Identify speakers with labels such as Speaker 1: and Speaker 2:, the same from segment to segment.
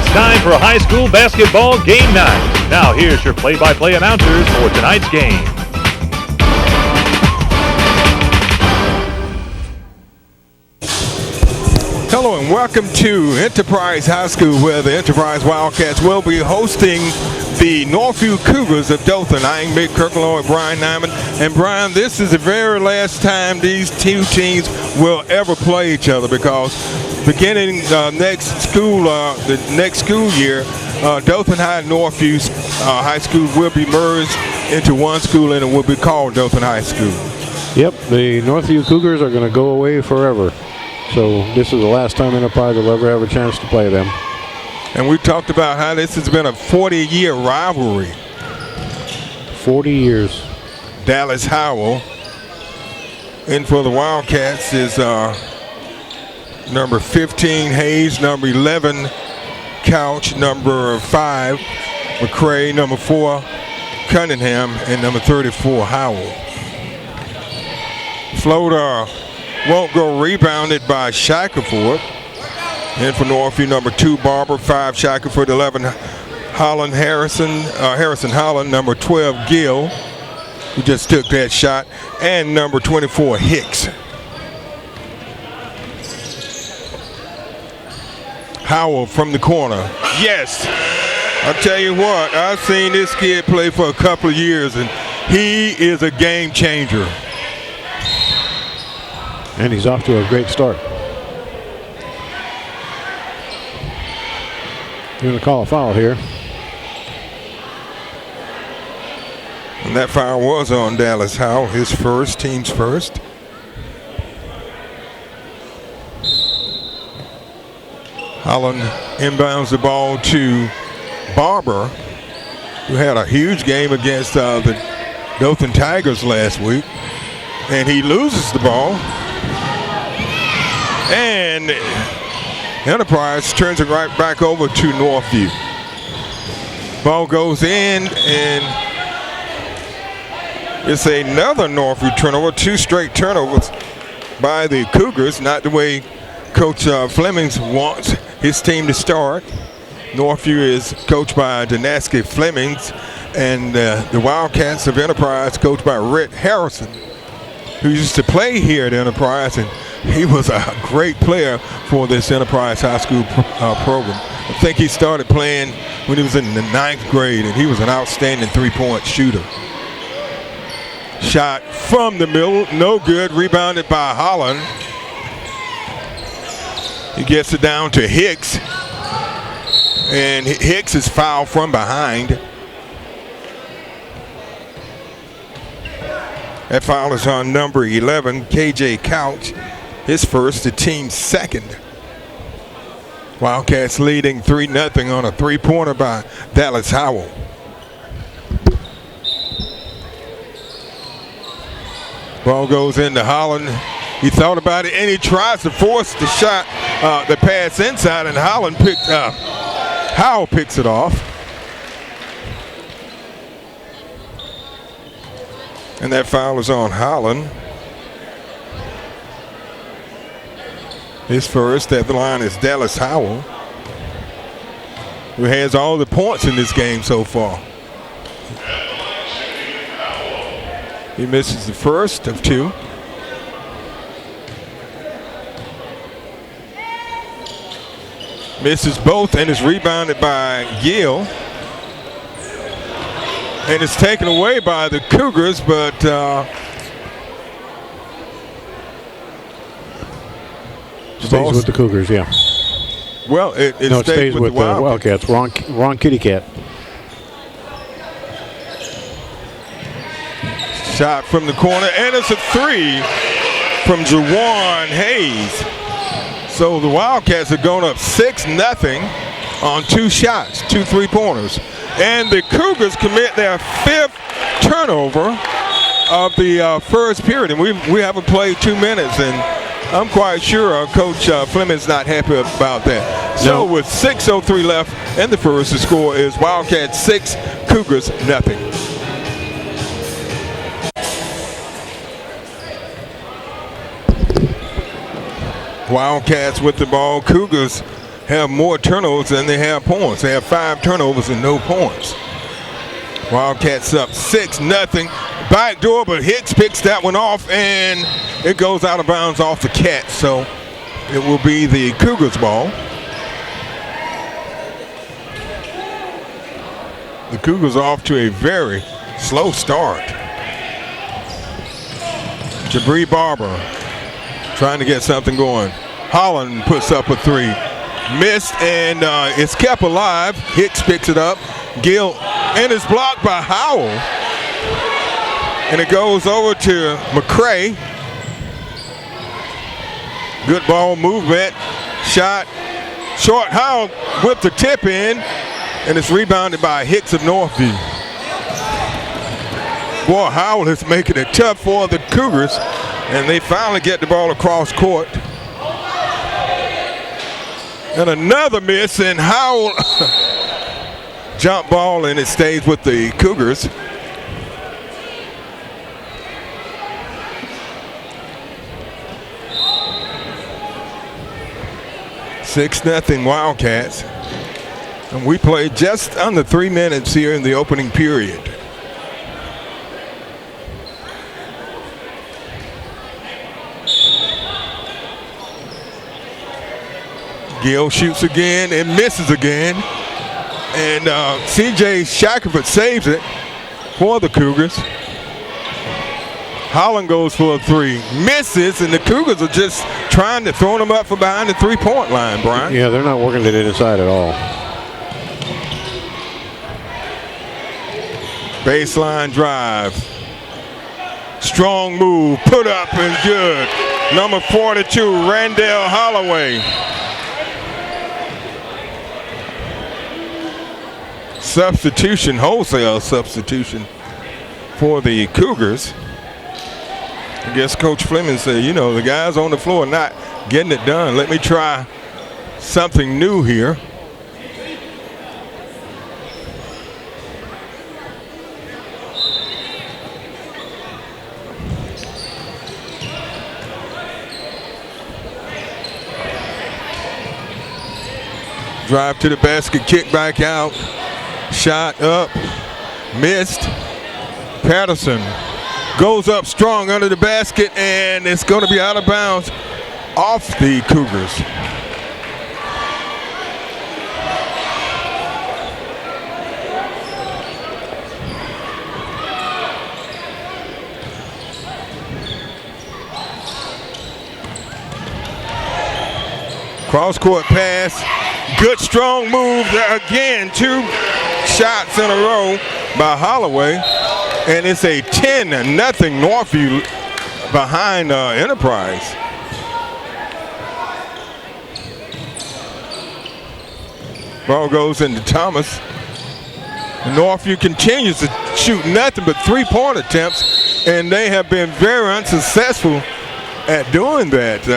Speaker 1: It's time for a high school basketball game night. Now here's your play-by-play announcers for tonight's game.
Speaker 2: Hello and welcome to Enterprise High School, where the Enterprise Wildcats will be hosting the Northview Cougars of Dothan. I am Mick Kirkland with Brian Nyman. And Brian, this is the very last time these two teams will ever play each other, because beginning the next school year, Dothan High and Northview High School will be merged into one school, and it will be called Dothan High School.
Speaker 3: Yep, the Northview Cougars are going to go away forever. So this is the last time Enterprise will ever have a chance to play them.
Speaker 2: And we talked about how this has been a 40-year rivalry.
Speaker 3: 40 years.
Speaker 2: Dallas Howell in for the Wildcats is number 15, Hayes, number 11, Couch, number 5, McCray, number 4, Cunningham, and number 34, Howell. Floater won't go, rebounded by Shackelford. And for Northview, number 2, Barber, 5, Shackelford, 11, Holland, Harrison Holland, number 12, Gill, who just took that shot, and number 24, Hicks. Howell from the corner. Yes. I'll tell you what, I've seen this kid play for a couple of years, and he is a game changer.
Speaker 3: And he's off to a great start. You're going to call a foul here.
Speaker 2: And that foul was on Dallas Howell, his first, team's first. Holland inbounds the ball to Barber, who had a huge game against the Dothan Tigers last week. And he loses the ball. And Enterprise turns it right back over to Northview. Ball goes in, and it's another Northview turnover. 2 straight turnovers by the Cougars. Not the way Coach Flemings wants his team to start. Northview is coached by Danaski Flemings, and the Wildcats of Enterprise coached by Rhett Harrison, who used to play here at Enterprise, and he was a great player for this Enterprise High School program. I think he started playing when he was in the 9th grade, and he was an outstanding three-point shooter. Shot from the middle, no good, rebounded by Holland. He gets it down to Hicks, and Hicks is fouled from behind. That foul is on number 11, KJ Couch. His first, the team's second. Wildcats leading 3-0 on a three-pointer by Dallas Howell. Ball goes into Holland. He thought about it, and he tries to force the shot, the pass inside, and Howell picks it off. And that foul is on Holland. His first at the line is Dallas Howell, who has all the points in this game so far. He misses the first of 2. Misses both, and is rebounded by Gill. And it's taken away by the Cougars, but
Speaker 3: stays with the Cougars, yeah.
Speaker 2: Well, it
Speaker 3: stays with the Wildcats. Wrong kitty cat.
Speaker 2: Shot from the corner, and it's a 3 from Jawan Hayes. So the Wildcats are going up 6-0 on 2 shots, 2 three-pointers. And the Cougars commit their 5th turnover of the first period. And we haven't played 2 minutes, and I'm quite sure Coach Fleming's not happy about that. So with 6:03 left in the first, the score is Wildcats 6, Cougars nothing. Wildcats with the ball. Cougars have more turnovers than they have points. They have 5 turnovers and no points. Wildcats up 6-0. Backdoor, but Hicks picks that one off, and it goes out of bounds off the Cats. So it will be the Cougars' ball. The Cougars are off to a very slow start. Jabri Barber trying to get something going. Holland puts up a 3. Missed, and it's kept alive. Hicks picks it up. Gill, and it's blocked by Howell. And it goes over to McCray. Good ball movement. Shot. Short. Howell whipped the tip in, and it's rebounded by Hicks of Northview. Boy, Howell is making it tough for the Cougars, and they finally get the ball across court. And another miss, and Howell jump ball, and it stays with the Cougars. (6-0) Wildcats. And we played just under 3 minutes here in the opening period. Gill shoots again and misses again. And C.J. Shackelford saves it for the Cougars. Holland goes for a 3. Misses, and the Cougars are just trying to throw them up from behind the 3-point line, Brian.
Speaker 3: Yeah, they're not working it inside at all.
Speaker 2: Baseline drive. Strong move, put up and good. Number 42, Randall Holloway. Substitution, wholesale substitution for the Cougars. I guess Coach Fleming said, you know, the guys on the floor not getting it done. Let me try something new here. Drive to the basket, kick back out. Shot up, missed. Patterson goes up strong under the basket, and it's going to be out of bounds off the Cougars. Cross-court pass. Good strong move there again. 2 shots in a row by Holloway. And it's a 10-0 Northview behind Enterprise. Ball goes into Thomas. Northview continues to shoot nothing but 3-point attempts, and they have been very unsuccessful at doing that.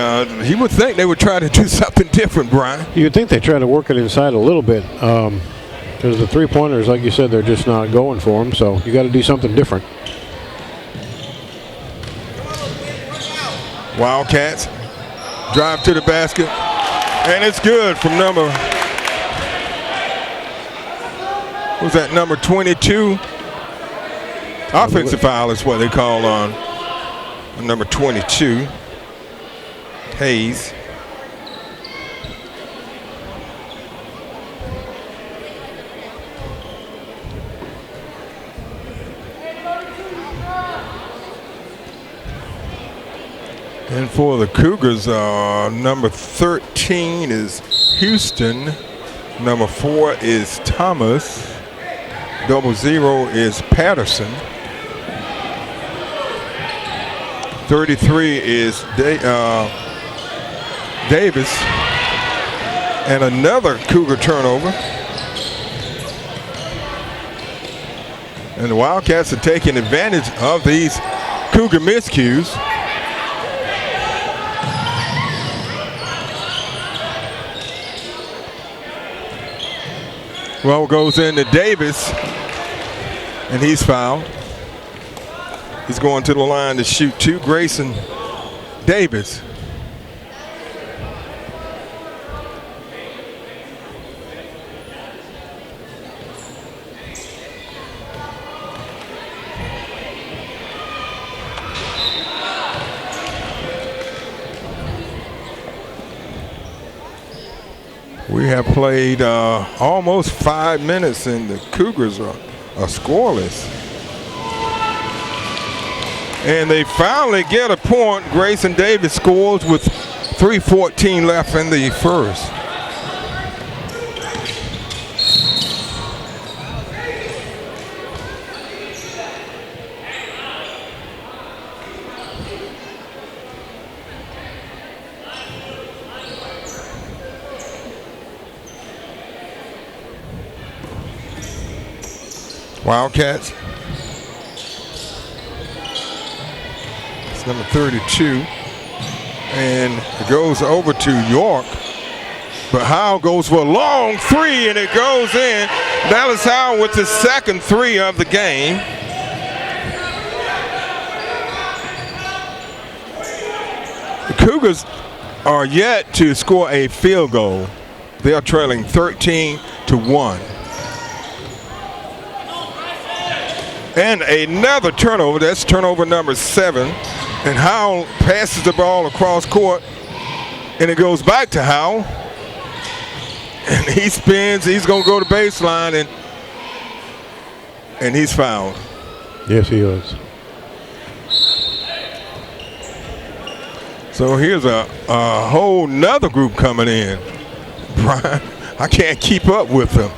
Speaker 2: You would think they would try to do something different, Brian.
Speaker 3: You would think they try to work it inside a little bit. Because the 3-pointers, like you said, they're just not going for them. So you got to do something different.
Speaker 2: Wildcats drive to the basket, and it's good from number. Who's that? Number 22. Offensive foul is what they call on number 22. Hayes. And for the Cougars, number 13 is Houston. Number 4 is Thomas. 00 is Patterson. 33 is Davis. And another Cougar turnover. And the Wildcats are taking advantage of these Cougar miscues. Well, goes into Davis, and he's fouled. He's going to the line to shoot 2. Grayson Davis. We have played almost 5 minutes, and the Cougars are scoreless. And they finally get a point. Grayson Davis scores with 3:14 left in the first. Wildcats. It's number 32. And it goes over to York. But Howell goes for a long three, and it goes in. Dallas Howell with his second three of the game. The Cougars are yet to score a field goal. They are trailing 13-1. And another turnover. That's turnover number 7. And Howell passes the ball across court, and it goes back to Howell. And he spins. He's going to go to baseline, and he's fouled.
Speaker 3: Yes, he is.
Speaker 2: So here's a whole nother group coming in. Brian, I can't keep up with them.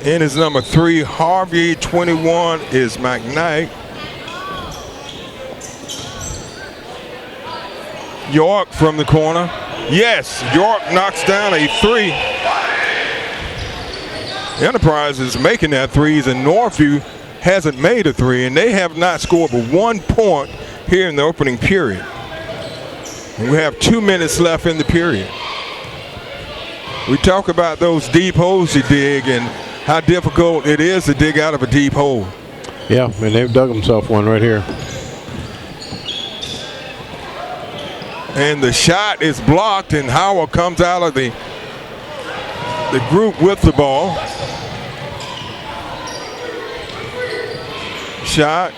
Speaker 2: In is number 3, Harvey. 21 is McKnight. York from the corner. Yes, York knocks down a 3. Enterprise is making that threes, and Northview hasn't made a 3, and they have not scored but 1 point here in the opening period. And we have 2 minutes left in the period. We talk about those deep holes you dig and how difficult it is to dig out of a deep hole.
Speaker 3: Yeah, and they've dug themselves one right here.
Speaker 2: And the shot is blocked, and Howell comes out of the group with the ball. Shot.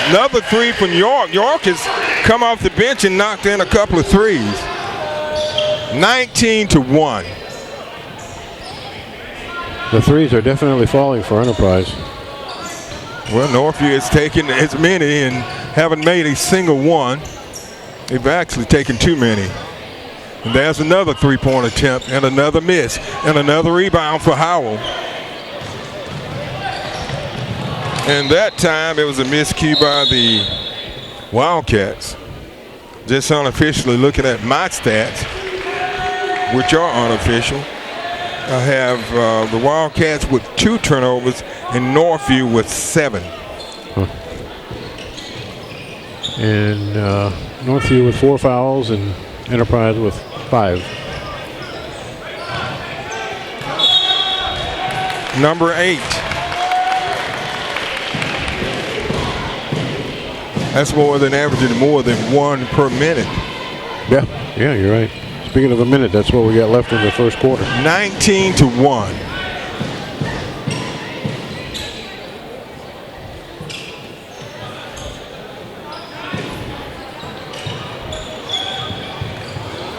Speaker 2: Another 3 from York. York has come off the bench and knocked in a couple of threes. 19-1.
Speaker 3: The threes are definitely falling for Enterprise.
Speaker 2: Well, Northview has taken as many and haven't made a single one. They've actually taken too many. And there's another 3-point attempt and another miss and another rebound for Howell. And that time it was a miscue by the Wildcats. Just unofficially looking at my stats, which are unofficial. I have the Wildcats with 2 turnovers and Northview with 7.
Speaker 3: And Northview with 4 fouls and Enterprise with 5.
Speaker 2: Number 8. That's more than averaging more than 1 per minute.
Speaker 3: Yeah, you're right. Speaking of a minute, that's what we got left in the first quarter.
Speaker 2: 19-1.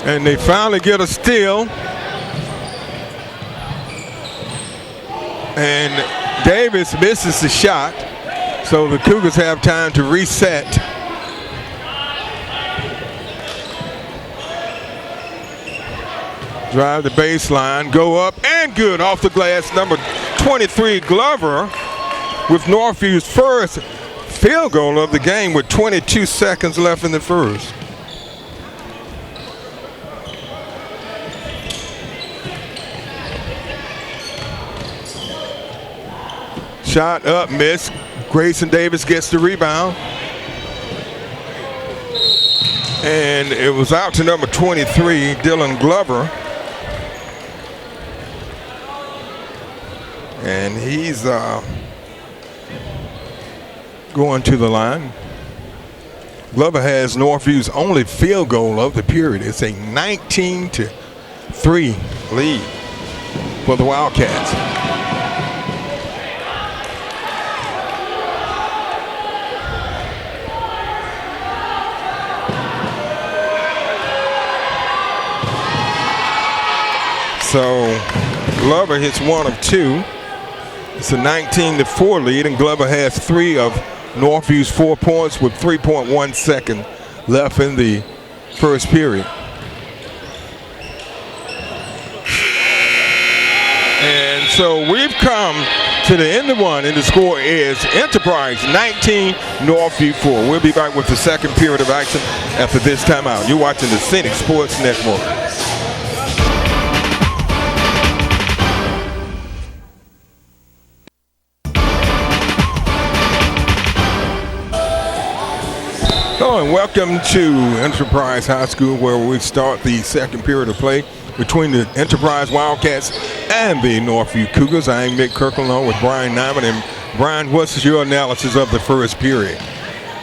Speaker 2: And they finally get a steal. And Davis misses the shot. So the Cougars have time to reset. Drive the baseline, go up, and good off the glass. Number 23, Glover, with Northview's first field goal of the game with 22 seconds left in the first. Shot up, miss. Grayson Davis gets the rebound. And it was out to number 23, Dylan Glover. And he's going to the line. Glover has Northview's only field goal of the period. It's a 19-3 lead for the Wildcats. so Glover hits one of two. It's a 19-4 lead, and Glover has 3 of Northview's 4 points with 3.1 seconds left in the first period. And so we've come to the end of one, and the score is Enterprise 19, Northview 4. We'll be back with the second period of action after this timeout. You're watching the Scenic Sports Network. Hello and welcome to Enterprise High School, where we start the second period of play between the Enterprise Wildcats and the Northview Cougars. I am Nick Kirkland along with Brian Nyman. And Brian, what's your analysis of the first period?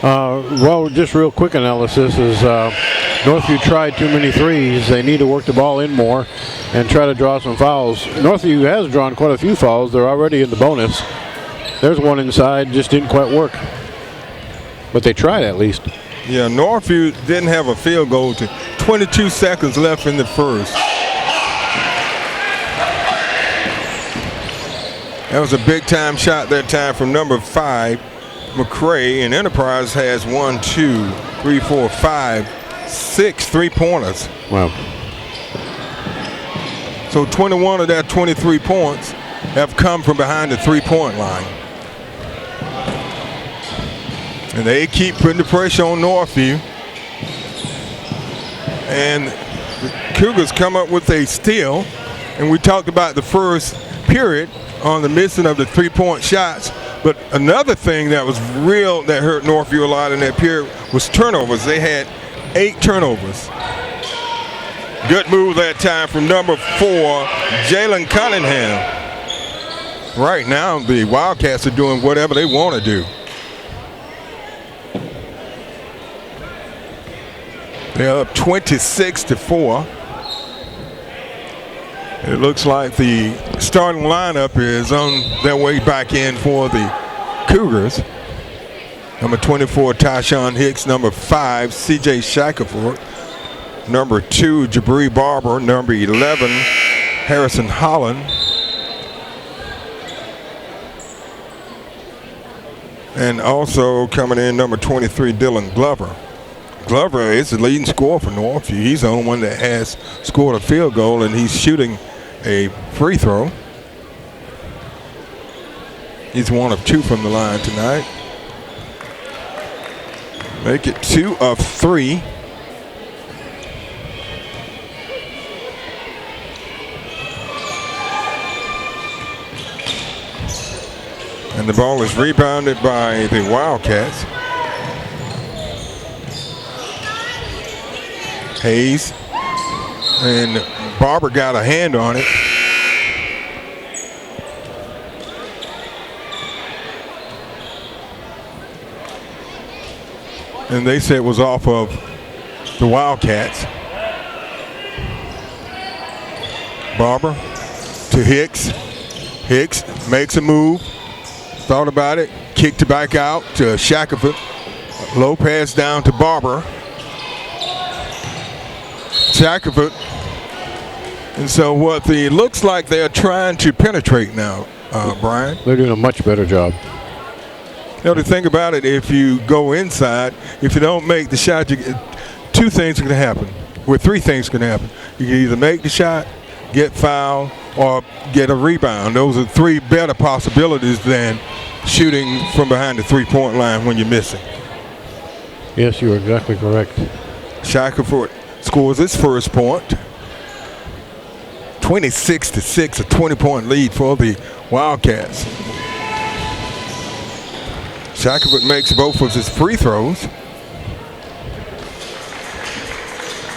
Speaker 3: Well, just real quick analysis is Northview tried too many threes. They need to work the ball in more and try to draw some fouls. Northview has drawn quite a few fouls. They're already in the bonus. There's one inside, just didn't quite work. But they tried at least.
Speaker 2: Yeah, Northview didn't have a field goal to 22 seconds left in the first. That was a big-time shot that time from number 5, McCray, and Enterprise has 1, 2, 3, 4, 5, 6 3-pointers.
Speaker 3: Wow.
Speaker 2: So 21 of their 23 points have come from behind the three-point line. And they keep putting the pressure on Northview. And the Cougars come up with a steal. And we talked about the first period on the missing of the three-point shots. But another thing that was real that hurt Northview a lot in that period was turnovers. They had 8 turnovers. Good move that time from number 4, Jalen Cunningham. Right now, the Wildcats are doing whatever they want to do. They're up 26-4. It looks like the starting lineup is on their way back in for the Cougars. Number 24, Tyshawn Hicks. Number 5, C.J. Shackelford. Number 2, Jabri Barber. Number 11, Harrison Holland. And also coming in, number 23, Dylan Glover. Glover is the leading scorer for Northview. He's the only one that has scored a field goal, and he's shooting a free throw. He's 1 of 2 from the line tonight. Make it 2 of 3. And the ball is rebounded by the Wildcats. Hayes, and Barber got a hand on it. And they said it was off of the Wildcats. Barber to Hicks. Hicks makes a move, thought about it, kicked it back out to Shackelford. Low pass down to Barber. Shackelford. And so what looks like they're trying to penetrate now, Brian.
Speaker 3: They're doing a much better job.
Speaker 2: You know, the thing about it, if you go inside, if you don't make the shot, 2 things are going to happen. Well, 3 things can happen. You can either make the shot, get fouled, or get a rebound. Those are 3 better possibilities than shooting from behind the three-point line when you're missing.
Speaker 3: Yes, you're exactly correct.
Speaker 2: Shackelford scores his first point. 26-6, a 20-point lead for the Wildcats. Shackelford makes both of his free throws.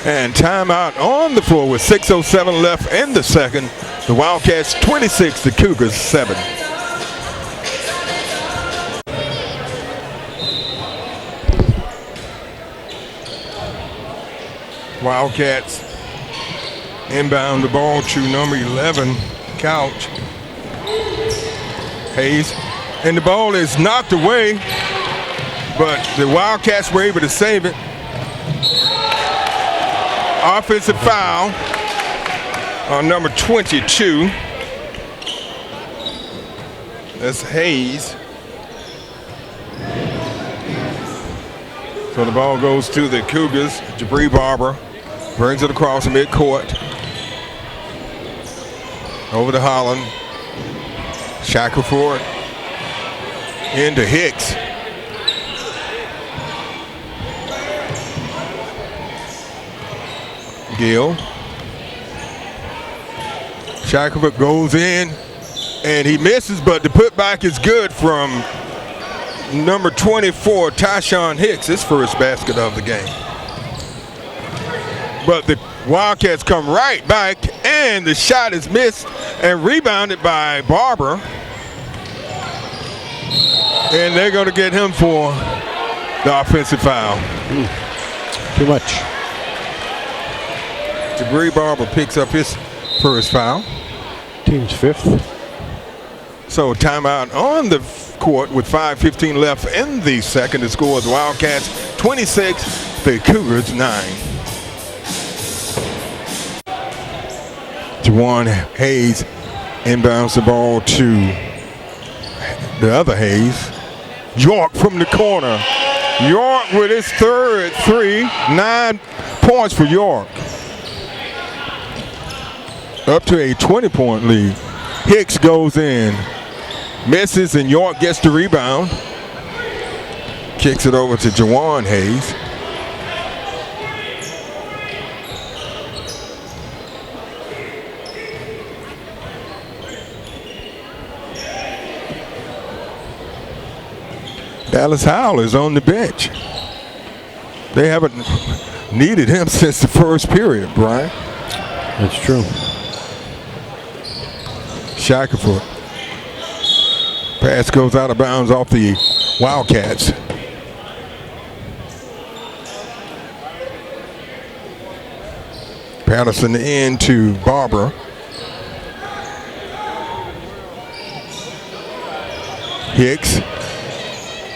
Speaker 2: And timeout on the floor with 6:07 left in the second. The Wildcats 26, the Cougars 7. Wildcats inbound the ball to number 11, Couch. Hayes. And the ball is knocked away, but the Wildcats were able to save it. Offensive foul. on number 22. That's Hayes. So the ball goes to the Cougars. Jabri Barber brings it across midcourt. Over to Holland. Shackelford into Hicks. Gill. Shackelford goes in and he misses, but the putback is good from number 24, Tyshawn Hicks, his first basket of the game. But the Wildcats come right back, and the shot is missed and rebounded by Barber. And they're going to get him for the offensive foul.
Speaker 3: Too much.
Speaker 2: Jabri Barber picks up his first foul.
Speaker 3: Team's fifth.
Speaker 2: So timeout on the court with 5:15 left in the second. The score is Wildcats 26, the Cougars 9. Juwan Hayes inbounds the ball to the other Hayes. York from the corner. York with his third three. 9 points for York. Up to a 20-point lead. Hicks goes in. Misses, and York gets the rebound. Kicks it over to Juwan Hayes. Dallas Howell is on the bench. They haven't needed him since the first period, Brian.
Speaker 3: That's true.
Speaker 2: Shackelford. Pass goes out of bounds off the Wildcats. Patterson into Barber. Hicks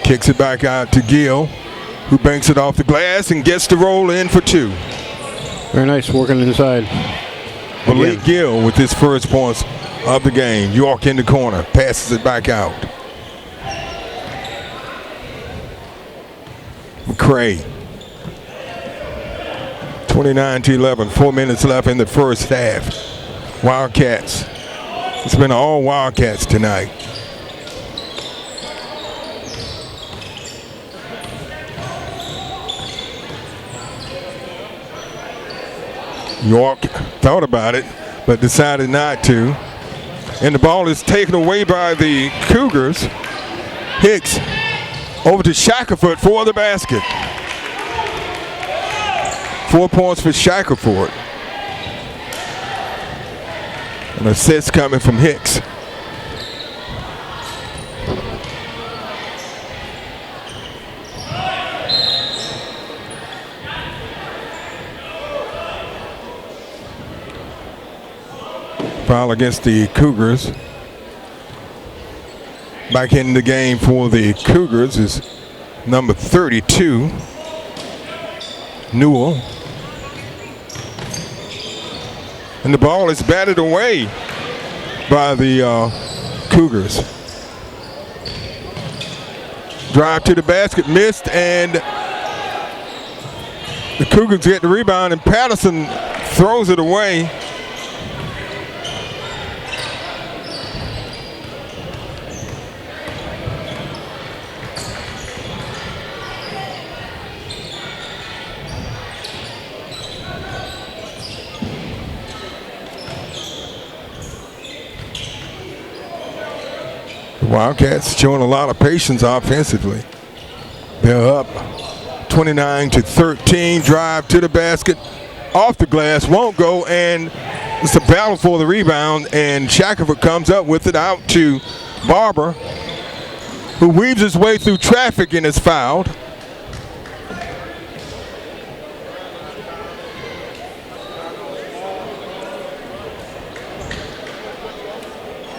Speaker 2: kicks it back out to Gill, who banks it off the glass and gets the roll in for 2.
Speaker 3: Very nice working inside.
Speaker 2: Malik Gill with his first points of the game. York in the corner, passes it back out. McCray. 29-11, 4 minutes left in the first half. Wildcats. It's been all Wildcats tonight. York thought about it, but decided not to. And the ball is taken away by the Cougars. Hicks over to Shackelford for the basket. 4 points for Shackelford. An assist coming from Hicks. Foul against the Cougars. Back in the game for the Cougars is number 32, Newell. And the ball is batted away by the Cougars. Drive to the basket, missed, and the Cougars get the rebound, and Patterson throws it away. Wildcats showing a lot of patience offensively. They're up 29-13. Drive to the basket, off the glass, won't go, and it's a battle for the rebound. And Shackelford comes up with it out to Barber, who weaves his way through traffic and is fouled.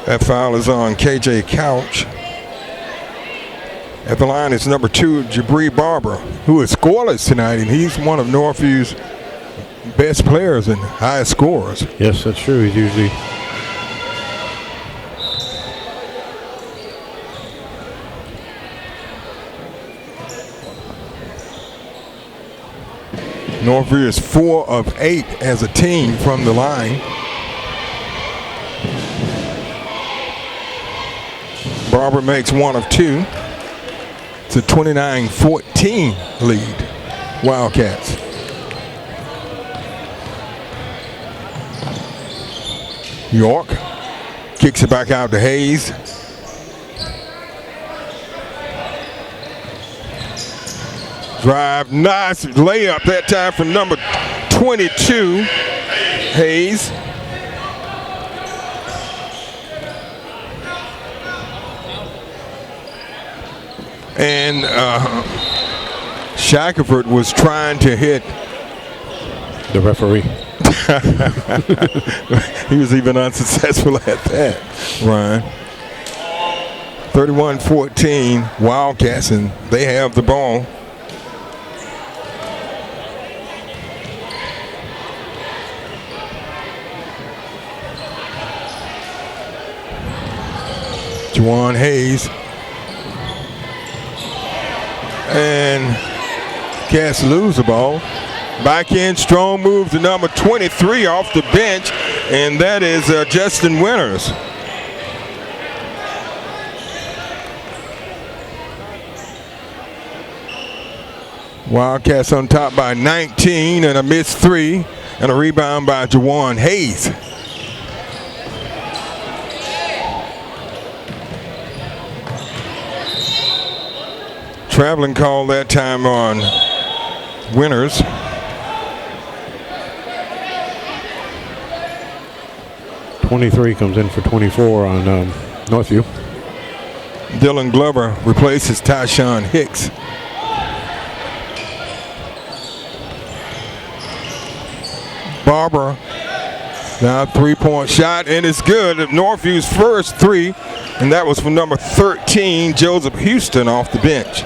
Speaker 2: That foul is on KJ Couch. At the line is number 2, Jabri Barber, who is scoreless tonight, and he's one of Northview's best players and highest scorers.
Speaker 3: Yes, that's true. He's usually.
Speaker 2: Northview is 4 of 8 as a team from the line. Barber makes 1 of 2. It's a 29-14 lead. Wildcats. York kicks it back out to Hayes. Drive, nice layup that time from number 22, Hayes. And Shackelford was trying to hit
Speaker 3: the referee.
Speaker 2: He was even unsuccessful at that, Ryan. 31-14 Wildcats, and they have the ball. Juwan Hayes. And Cats lose the ball. Back in, strong move to number 23 off the bench, and that is Justin Winters. Wildcats on top by 19, and a missed 3, and a rebound by Juwan Hayes. Traveling call that time on Winters.
Speaker 3: .23 comes in for 24 on Northview.
Speaker 2: Dylan Glover replaces Tyshawn Hicks. Barber now 3-point shot, and it's good. Northview's first 3, and that was from number 13, Joseph Houston, off the bench.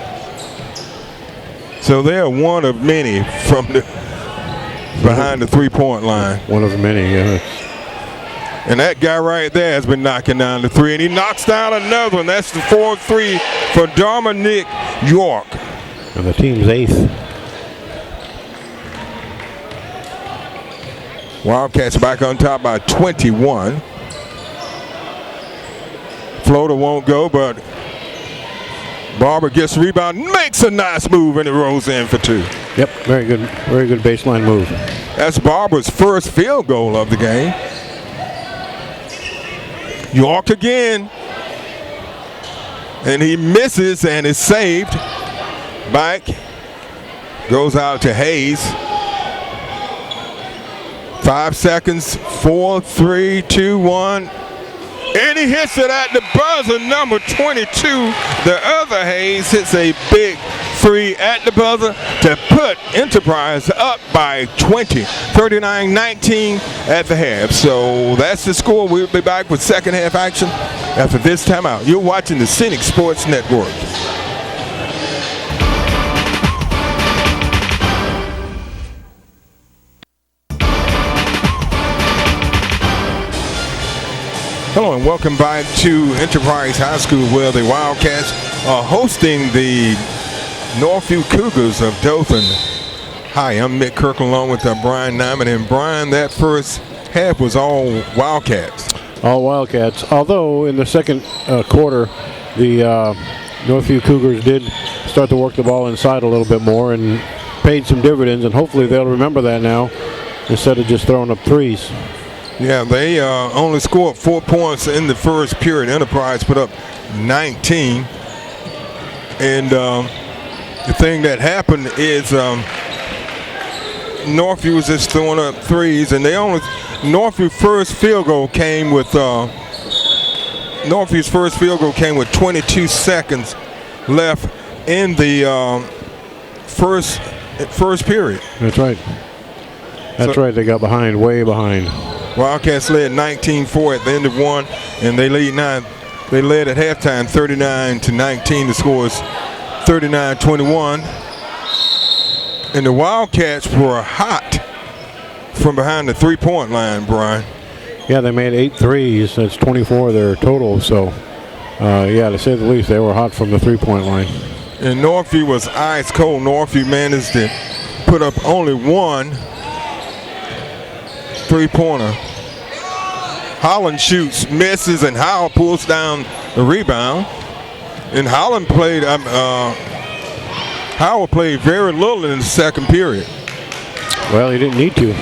Speaker 2: So they're one of many from the behind the 3-point line.
Speaker 3: One of many, yeah.
Speaker 2: And that guy right there has been knocking down the 3, and he knocks down another one. That's the 4-3 for Dominic York.
Speaker 3: And the team's 8th.
Speaker 2: Wildcats back on top by 21. Floater won't go, but Barber gets the rebound, makes a nice move, and it rolls in for 2.
Speaker 3: Yep, very good baseline move.
Speaker 2: That's Barber's first field goal of the game. York again, and he misses and is saved. Back goes out to Hayes. 5 seconds, 4, 3, 2, 1. And he hits it at the buzzer, number 22. The other Hayes hits a big 3 at the buzzer to put Enterprise up by 20, 39-19 at the half. So that's the score. We'll be back with second half action after this timeout. You're watching the Scenic Sports Network. Hello and welcome back to Enterprise High School, where the Wildcats are hosting the Northview Cougars of Dothan. Hi, I'm Mick Kirkland along with Brian Nyman. And Brian, that first half was all Wildcats.
Speaker 3: All Wildcats. Although in the second quarter, the Northview Cougars did start to work the ball inside a little bit more and paid some dividends, and hopefully they'll remember that now instead of just throwing up threes.
Speaker 2: Yeah, they only scored 4 points in the first period. Enterprise put up 19. And the thing that happened is Northview was just throwing up threes, and Northview's first field goal came with 22 seconds left in the first period.
Speaker 3: That's right. That's right. They got behind, way behind.
Speaker 2: Wildcats led 19-4 at the end of one, and they lead 9. They led at halftime 39-19. The score is 39-21. And the Wildcats were hot from behind the three-point line, Brian.
Speaker 3: Yeah, they made 8 threes. That's 24 their total. So, yeah, to say the least, they were hot from the three-point line.
Speaker 2: And Northview was ice cold. Northview managed to put up only one three-pointer. Holland shoots, misses, and Howell pulls down the rebound. And Howell played very little in the second period.
Speaker 3: Well, he didn't need to.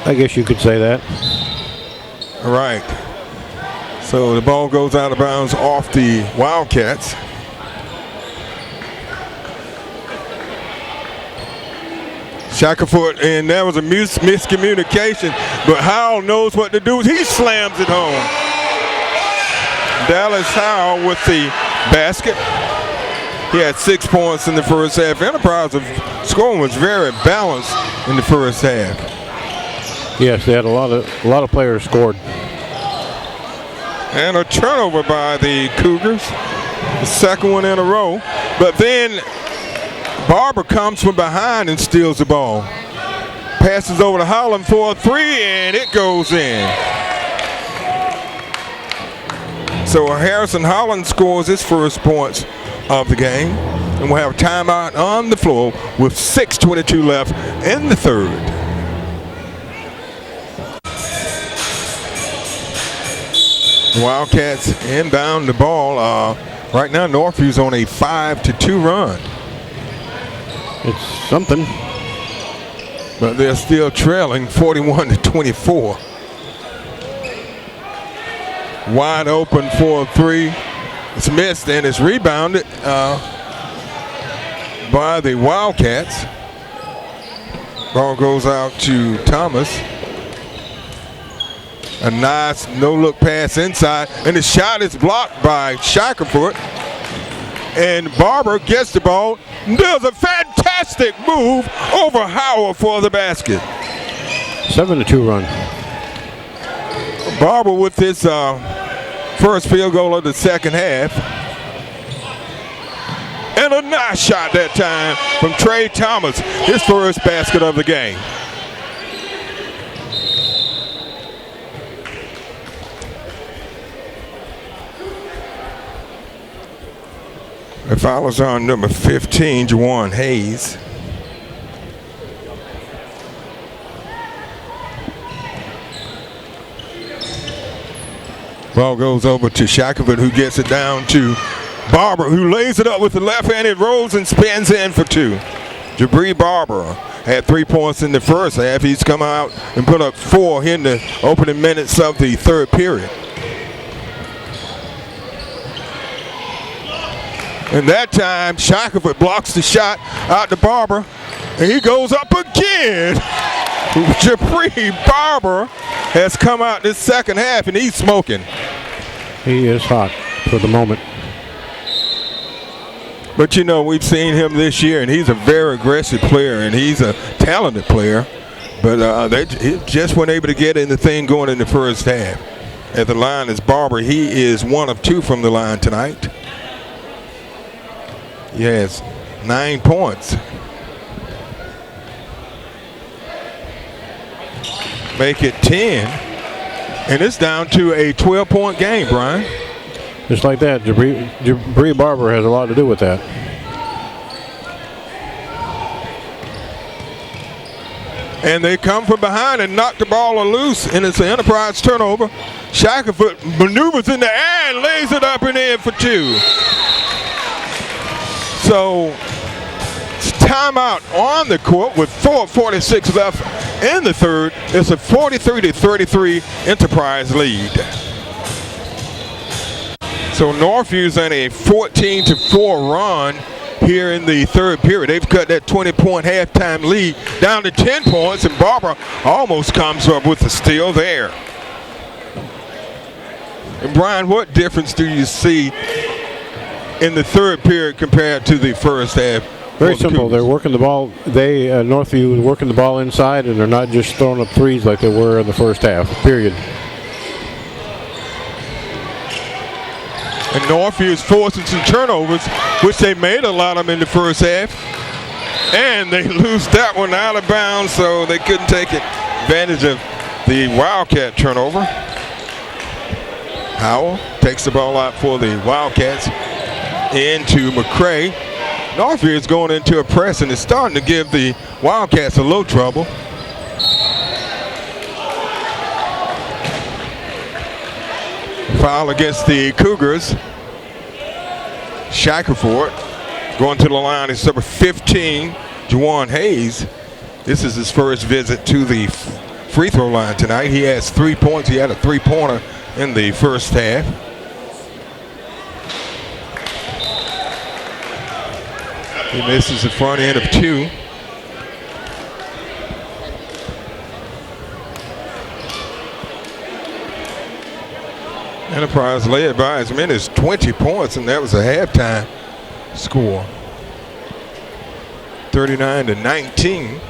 Speaker 3: I guess you could say that.
Speaker 2: All right. So the ball goes out of bounds off the Wildcats. Shackelford, and there was a miscommunication, but Howell knows what to do. He slams it home. Dallas Howell with the basket. He had 6 points in the first half. Enterprise scoring was very balanced in the first half.
Speaker 3: Yes, they had a lot of players scored.
Speaker 2: And a turnover by the Cougars, the second one in a row. But then Barber comes from behind and steals the ball. Passes over to Holland for a three, and it goes in. So Harrison Holland scores his first points of the game. And we'll have a timeout on the floor with 6:22 left in the third. Wildcats inbound the ball. Right now, Northview's on a 5-2 run.
Speaker 3: It's something.
Speaker 2: But they're still trailing 41-24. Wide open for a three. It's missed and it's rebounded by the Wildcats. Ball goes out to Thomas. A nice no-look pass inside, and the shot is blocked by Shackelford. And Barber gets the ball, does a fantastic move over Howard for the basket.
Speaker 3: 7-2 run.
Speaker 2: Barber with his first field goal of the second half. And a nice shot that time from Trey Thomas, his first basket of the game. The foul is on number 15, Juwan Hayes. Ball goes over to Shackelford, who gets it down to Barber, who lays it up with the left hand. It rolls and spins in for two. Jabri Barber had 3 points in the first half. He's come out and put up 4 in the opening minutes of the third period. And that time, Shackelford blocks the shot out to Barber, and he goes up again. Jabri Barber has come out this second half, and he's smoking.
Speaker 3: He is hot for the moment.
Speaker 2: But, you know, we've seen him this year, and he's a very aggressive player, and he's a talented player. But they just weren't able to get in the thing going in the first half. At the line is Barber. He is 1 of 2 from the line tonight. He has 9 points. Make it 10. And it's down to a 12-point game, Brian.
Speaker 3: Just like that, Jabri Barber has a lot to do with that.
Speaker 2: And they come from behind and knock the ball loose, and it's an Enterprise turnover. Shackelford maneuvers in the air and lays it up and in for 2. So, timeout on the court with 4:46 left in the third. It's a 43-33 Enterprise lead. So Northview's in a 14-4 run here in the third period. They've cut that 20-point halftime lead down to 10 points, and Barber almost comes up with a steal there. And Brian, what difference do you see in the third period compared to the first half?
Speaker 3: Very simple. They're working the ball. Northview is working the ball inside, and they're not just throwing up threes like they were in the first half, period. And
Speaker 2: Northview is forcing some turnovers, which they made a lot of them in the first half. And they lose that one out of bounds, so they couldn't take advantage of the Wildcat turnover. Howell takes the ball out for the Wildcats into McCray. Northview is going into a press and is starting to give the Wildcats a little trouble. Foul against the Cougars. Shackelford going to the line is number 15, Juwan Hayes. This is his first visit to the free throw line tonight. He has 3 points. He had a three-pointer in the first half. He misses the front end of 2. Enterprise led by as many as 20 points, and that was a halftime score. 39-19.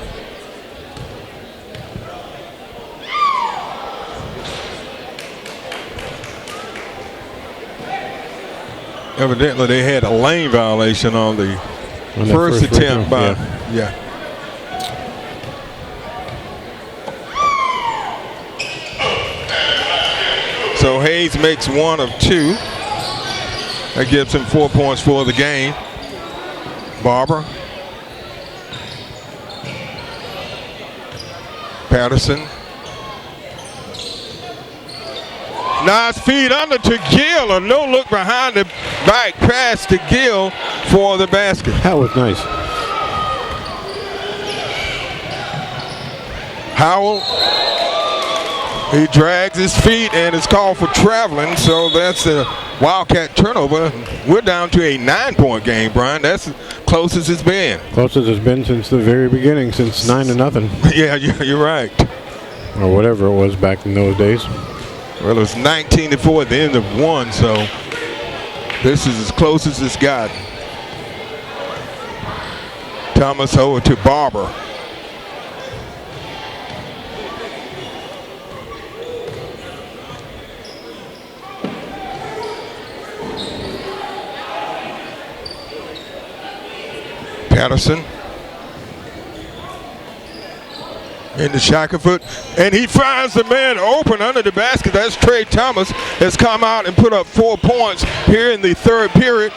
Speaker 2: Evidently, they had a lane violation on the first attempt by, yeah. So Hayes makes 1 of 2. That gives him 4 points for the game. Barber. Patterson. Nice feed under to Gill. A no look behind the back pass to Gill for the basket.
Speaker 3: That was nice.
Speaker 2: Howell. He drags his feet and is called for traveling, so that's a Wildcat turnover. We're down to a 9-point game, Brian. That's as close as it's been.
Speaker 3: Closest it's been since the very beginning, since 9-0.
Speaker 2: Yeah, you're right.
Speaker 3: Or whatever it was back in those days.
Speaker 2: Well, it was 19-4 at the end of 1, so this is as close as it's gotten. Thomas over to Barber. Patterson into Shackelford, and he finds the man open under the basket. That's Trey Thomas, has come out and put up 4 points here in the third period,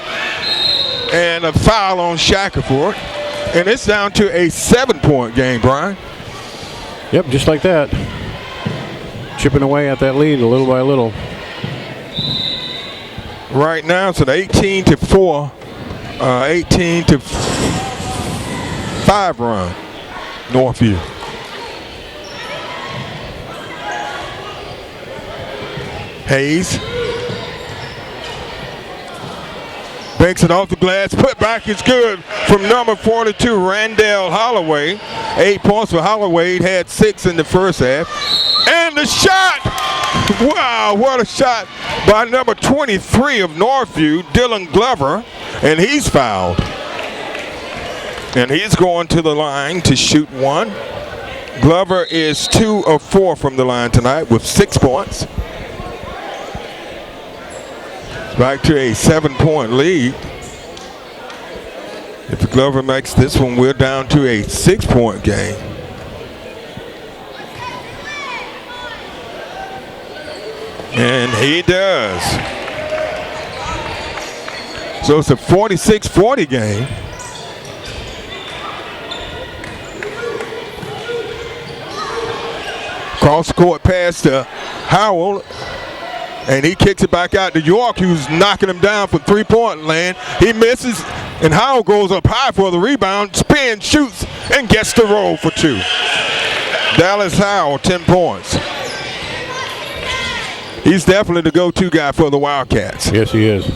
Speaker 2: and a foul on Shackelford, and it's down to a 7-point game, Brian.
Speaker 3: Yep, just like that. Chipping away at that lead little by little.
Speaker 2: Right now it's an 18-4, 18-5 run, Northview. Hayes banks it off the glass. Put back is good from number 42, Randall Holloway. 8 points for Holloway. He had 6 in the first half. And the shot! Wow, what a shot by number 23 of Northview, Dylan Glover. And he's fouled. And he's going to the line to shoot 1. Glover is 2 of 4 from the line tonight with 6 points. Back to a 7-point lead. If Glover makes this one, we're down to a 6-point game. And he does. So it's a 46-40 game. Cross court pass to Howell. And he kicks it back out to York, who's knocking him down from three-point land. He misses, and Howell goes up high for the rebound, spins, shoots, and gets the roll for 2. Dallas Howell, 10 points. He's definitely the go-to guy for the Wildcats.
Speaker 3: Yes, he is.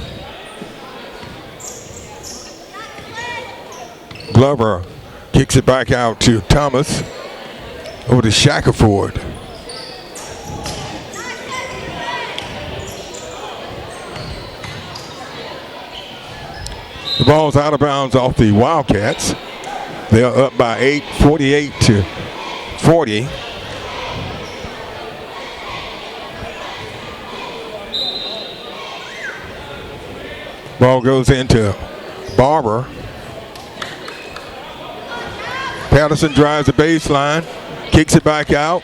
Speaker 2: Glover kicks it back out to Thomas. Over to Shackelford. The ball's out of bounds off the Wildcats. They're up by 8, 48-40. Ball goes into Barber. Patterson drives the baseline, kicks it back out.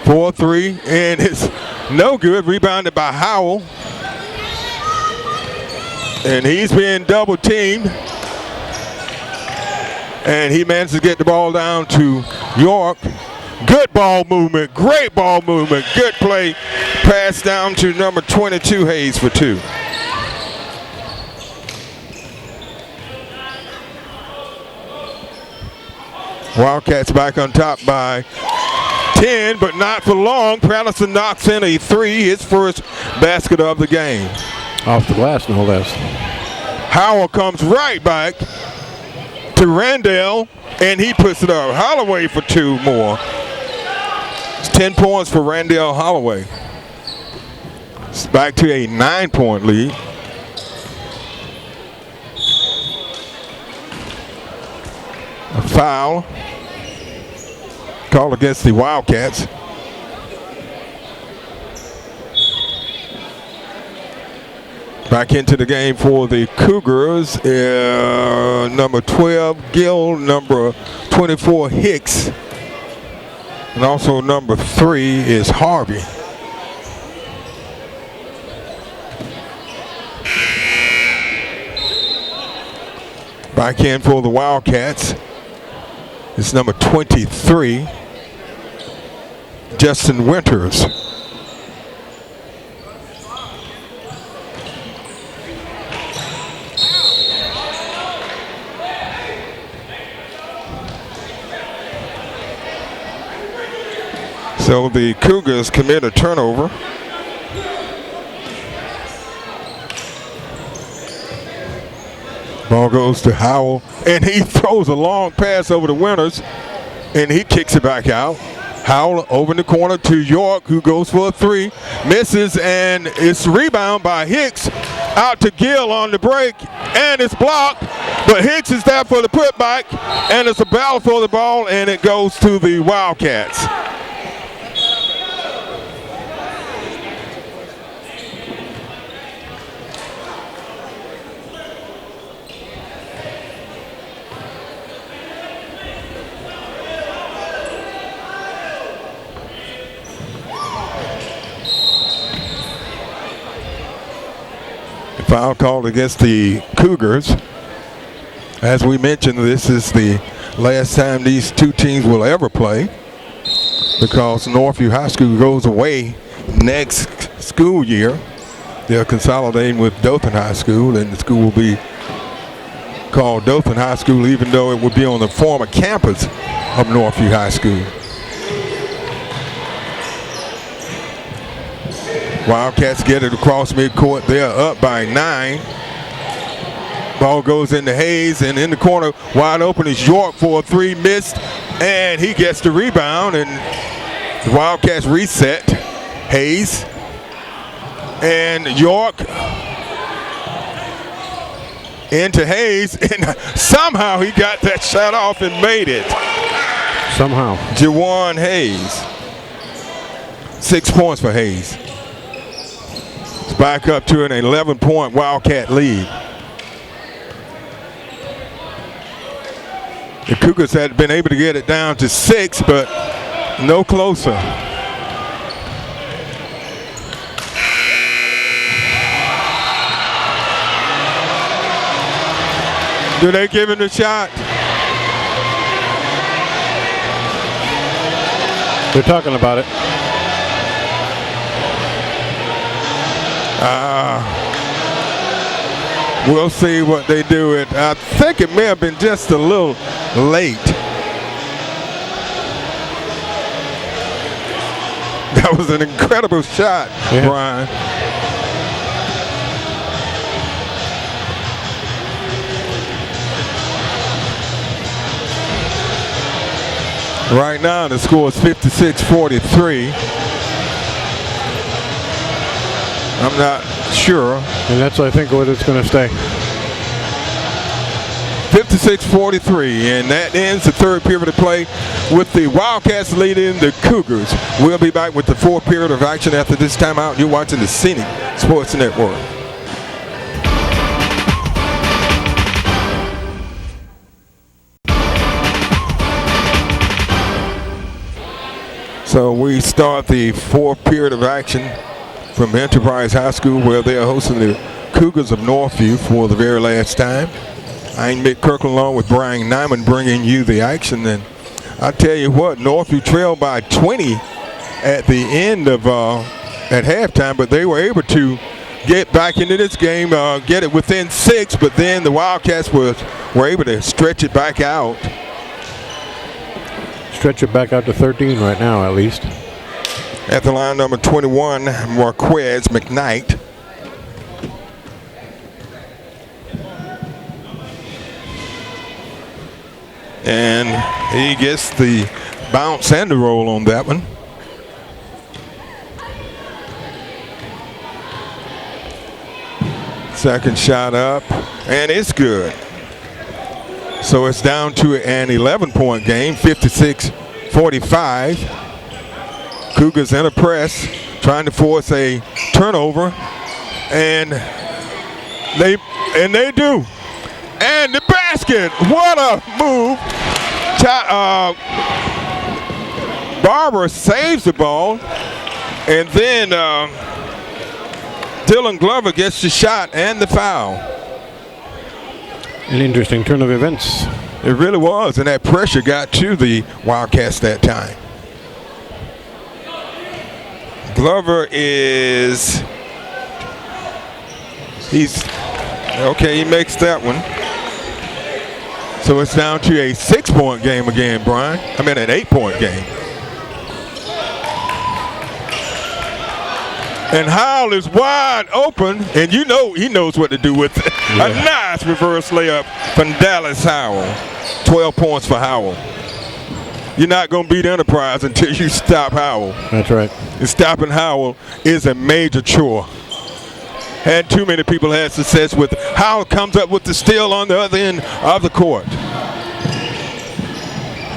Speaker 2: 4-3, and it's no good. Rebounded by Howell. And he's being double teamed. And he managed to get the ball down to York. Good ball movement, great ball movement, good play. Pass down to number 22, Hayes, for 2. Wildcats back on top by 10, but not for long. Patterson knocks in a 3, his first basket of the game.
Speaker 3: Off the glass, no less.
Speaker 2: Howell comes right back to Randall, and he puts it up. Holloway for 2 more. It's 10 points for Randall Holloway. It's back to a 9-point lead. A foul called against the Wildcats. Back into the game for the Cougars, number 12, Gill, number 24, Hicks, and also number 3 is Harvey. Back in for the Wildcats. It's number 23, Justin Winters. So the Cougars commit a turnover. Ball goes to Howell, and he throws a long pass over the Winters, and he kicks it back out. Howell over in the corner to York, who goes for a 3, misses, and it's rebound by Hicks. Out to Gill on the break, and it's blocked, but Hicks is there for the putback, and it's a battle for the ball, and it goes to the Wildcats. Foul called against the Cougars. As we mentioned, this is the last time these two teams will ever play, because Northview High School goes away next school year. They're consolidating with Dothan High School, and the school will be called Dothan High School, even though it would be on the former campus of Northview High School. Wildcats get it across midcourt. They're up by 9. Ball goes into Hayes, and in the corner, wide open is York for a 3, missed, and he gets the rebound, and the Wildcats reset. Hayes and York into Hayes, and somehow he got that shot off and made it.
Speaker 3: Somehow.
Speaker 2: Jawan Hayes. 6 points for Hayes. It's back up to an 11-point Wildcat lead. The Cougars had been able to get it down to 6, but no closer. Do they give him the shot?
Speaker 3: They're talking about it.
Speaker 2: We'll see what they do. I think it may have been just a little late. That was an incredible shot, yeah. Brian. Right now the score is 56-43. I'm not sure.
Speaker 3: And that's, I think, what it's going to stay.
Speaker 2: 56-43, and that ends the third period of play with the Wildcats leading the Cougars. We'll be back with the fourth period of action after this timeout. You're watching the Scenic Sports Network. So we start the fourth period of action from Enterprise High School, where they are hosting the Cougars of Northview for the very last time. I'm Mick Kirkland along with Brian Nyman bringing you the action. And I tell you what, Northview trailed by 20 at the end of at halftime, but they were able to get back into this game, get it within 6, but then the Wildcats were able to stretch it back out.
Speaker 3: Stretch it back out to 13 right now, at least.
Speaker 2: At the line, number 21, Marquez McKnight. And he gets the bounce and the roll on that one. Second shot up, and it's good. So it's down to an 11-point game, 56-45. Cougars in a press, trying to force a turnover, and they do. And the basket, what a move. Barber saves the ball, and then Dylan Glover gets the shot and the foul.
Speaker 3: An interesting turn of events.
Speaker 2: It really was, and that pressure got to the Wildcats that time. Glover he makes that one. So it's down to a 6-point game again, Brian. I mean an 8-point game. And Howell is wide open, and you know he knows what to do with it. Yeah. A nice reverse layup from Dallas Howell. 12 points for Howell. You're not going to beat Enterprise until you stop Howell.
Speaker 3: That's right.
Speaker 2: And stopping Howell is a major chore. Had too many people had success with it. Howell comes up with the steal on the other end of the court.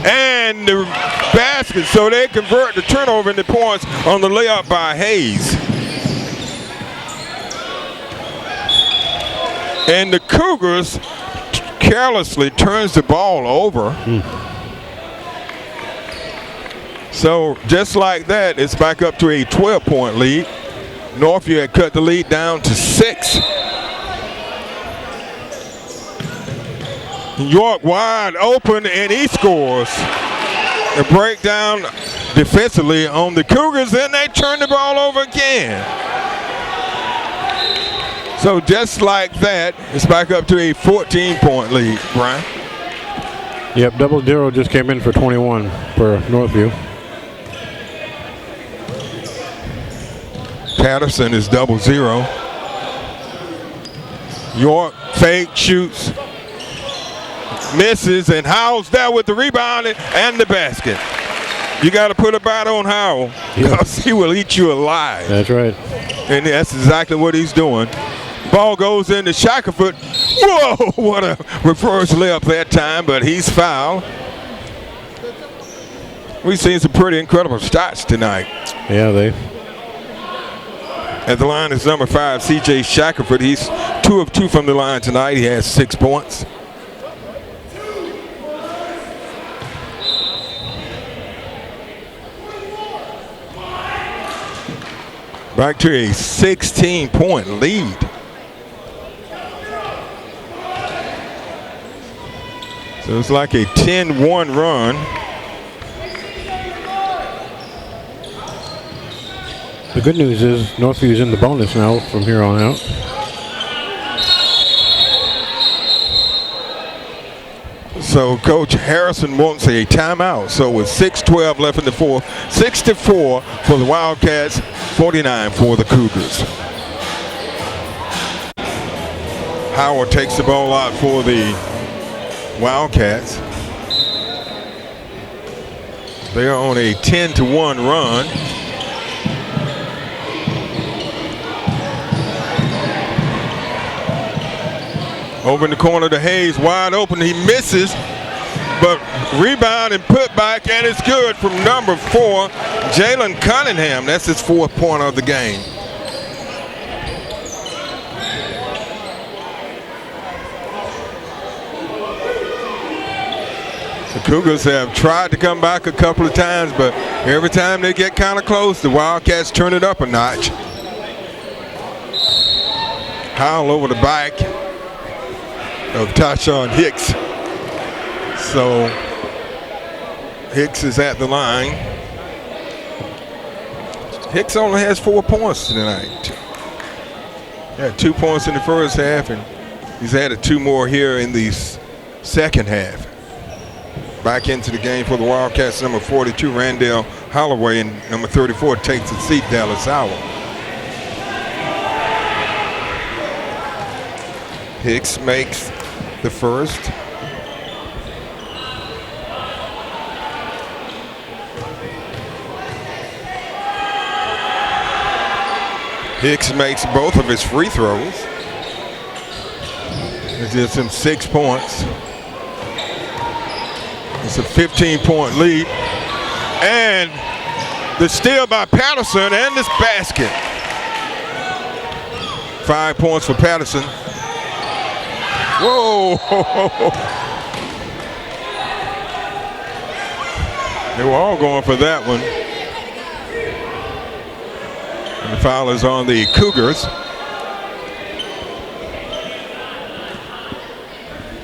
Speaker 2: And the basket, so they convert the turnover into points on the layup by Hayes. And the Cougars carelessly turns the ball over. So just like that, it's back up to a 12-point lead. Northview had cut the lead down to 6. York wide open, and he scores. A breakdown defensively on the Cougars, and they turn the ball over again. So just like that, it's back up to a 14-point lead, Brian.
Speaker 3: Yep, Double Zero just came in for 21 for Northview.
Speaker 2: Patterson is 0-0. York fake shoots, misses, and Howell's there with the rebound and the basket. You got to put a bat on Howell because he will eat you alive.
Speaker 3: That's right.
Speaker 2: And that's exactly what he's doing. Ball goes into Shackelford. Whoa, what a reverse layup that time, but he's fouled. We've seen some pretty incredible shots tonight.
Speaker 3: Yeah, they.
Speaker 2: At the line is number 5, C.J. Shackelford. He's 2 of 2 from the line tonight. He has 6 points. Back to a 16-point lead. So it's like a 10-1 run.
Speaker 3: The good news is Northview's in the bonus now from here on out.
Speaker 2: So Coach Harrison wants a timeout. So with 6:12 left in the fourth, 6-4 for the Wildcats, 49 for the Cougars. Howard takes the ball out for the Wildcats. They are on a 10-1 run. Over in the corner to Hayes, wide open. He misses, but rebound and put back, and it's good from number 4, Jalen Cunningham. That's his 4th point of the game. The Cougars have tried to come back a couple of times, but every time they get kind of close, the Wildcats turn it up a notch. Howell over the back of Tyshawn Hicks. So Hicks is at the line. Hicks only has 4 points tonight. He had 2 points in the first half, and he's added 2 more here in the second half. Back into the game for the Wildcats, number 42, Randall Holloway, and number 34 takes the seat, Dallas Howell. Hicks makes the first. Hicks makes both of his free throws. It gives him 6 points. It's a 15-point lead. And the steal by Patterson and this basket. 5 points for Patterson. Whoa! They were all going for that one. And the foul is on the Cougars.